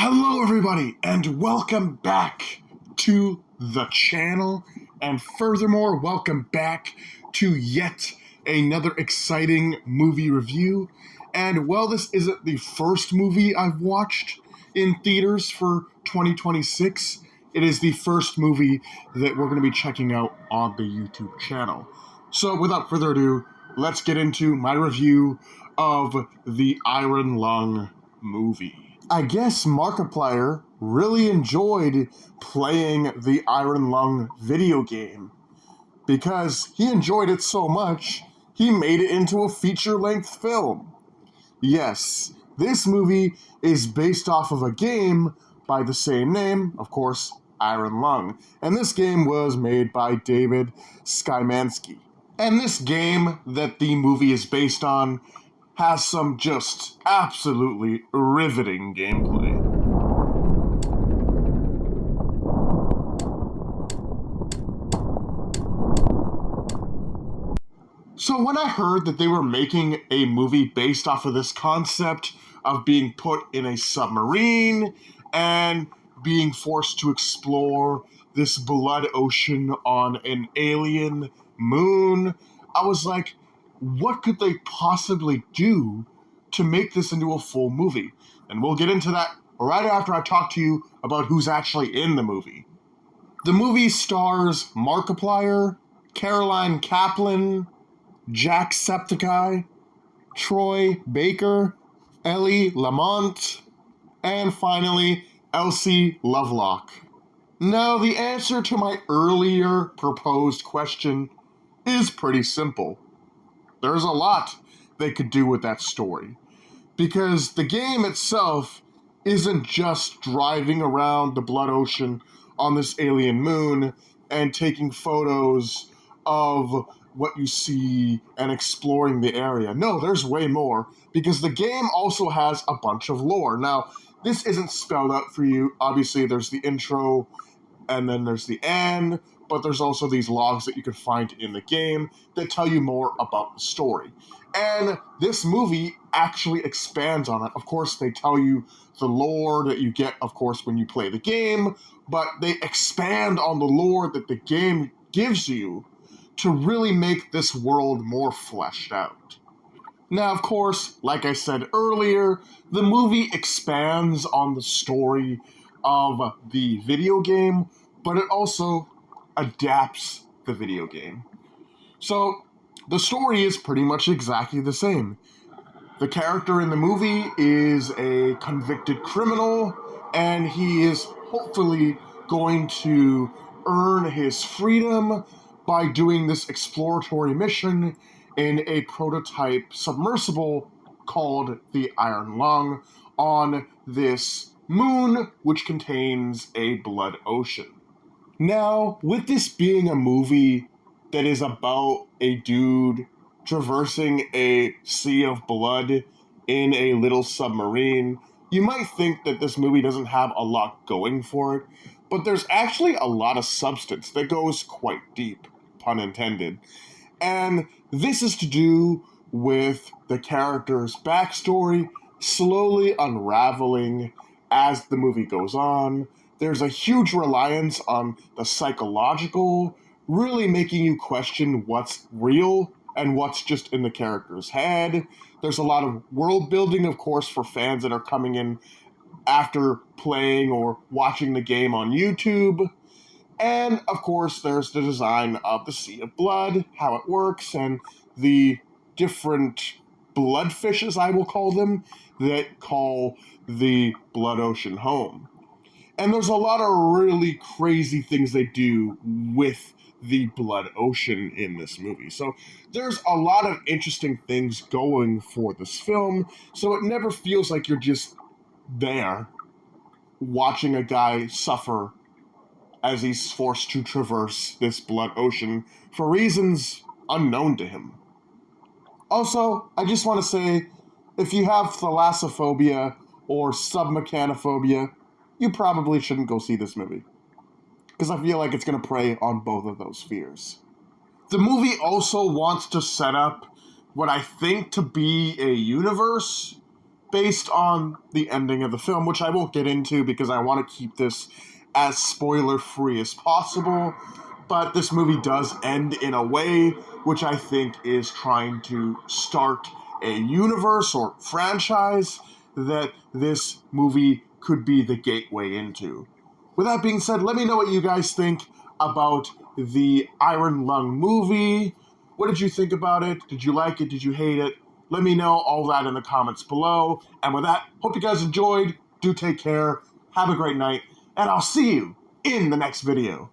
Hello, everybody, and welcome back to the channel. And furthermore, welcome back to yet another exciting movie review. And while this isn't the first movie I've watched in theaters for 2026, it is the first movie that we're going to be checking out on the YouTube channel. So, without further ado, let's get into my review of the Iron Lung movie. I guess Markiplier really enjoyed playing the Iron Lung video game because he enjoyed it so much, he made it into a feature-length film. Yes, this movie is based off of a game by the same name, of course, Iron Lung, and this game was made by David Szymanski. And this game that the movie is based on has some just absolutely riveting gameplay. So when I heard that they were making a movie based off of this concept of being put in a submarine and being forced to explore this blood ocean on an alien moon, I was like, what could they possibly do to make this into a full movie? And we'll get into that right after I talk to you about who's actually in the movie. The movie stars Markiplier, Caroline Kaplan, Jacksepticeye, Troy Baker, Ellie Lamont, and finally, Elsie Lovelock. Now, the answer to my earlier proposed question is pretty simple. There's a lot they could do with that story, because the game itself isn't just driving around the blood ocean on this alien moon and taking photos of what you see and exploring the area. No, there's way more, because the game also has a bunch of lore. Now, this isn't spelled out for you. Obviously, there's the intro, and then there's the end, but there's also these logs that you can find in the game that tell you more about the story. And this movie actually expands on it. Of course, they tell you the lore that you get, of course, when you play the game, but they expand on the lore that the game gives you to really make this world more fleshed out. Now, of course, like I said earlier, the movie expands on the story of the video game, but it also adapts the video game. So, the story is pretty much exactly the same. The character in the movie is a convicted criminal, and he is hopefully going to earn his freedom by doing this exploratory mission in a prototype submersible called the Iron Lung on this moon, which contains a blood ocean. Now, with this being a movie that is about a dude traversing a sea of blood in a little submarine, you might think that this movie doesn't have a lot going for it, but there's actually a lot of substance that goes quite deep, pun intended. And this is to do with the character's backstory slowly unraveling as the movie goes on. There's a huge reliance on the psychological, really making you question what's real and what's just in the character's head. There's a lot of world building, of course, for fans that are coming in after playing or watching the game on YouTube. And, of course, there's the design of the Sea of Blood, how it works, and the different blood fishes, I will call them, that call the blood ocean home. And there's a lot of really crazy things they do with the blood ocean in this movie. So there's a lot of interesting things going for this film, so it never feels like you're just there watching a guy suffer as he's forced to traverse this blood ocean for reasons unknown to him. Also, I just want to say, if you have thalassophobia or submechanophobia, you probably shouldn't go see this movie, because I feel like it's going to prey on both of those fears. The movie also wants to set up what I think to be a universe based on the ending of the film, which I won't get into because I want to keep this as spoiler-free as possible. But this movie does end in a way which I think is trying to start a universe or franchise that this movie could be the gateway into. With that being said, let me know what you guys think about the Iron Lung movie. What did you think about it? Did you like it? Did you hate it? Let me know all that in the comments below. And with that, hope you guys enjoyed. Do take care. Have a great night. And I'll see you in the next video.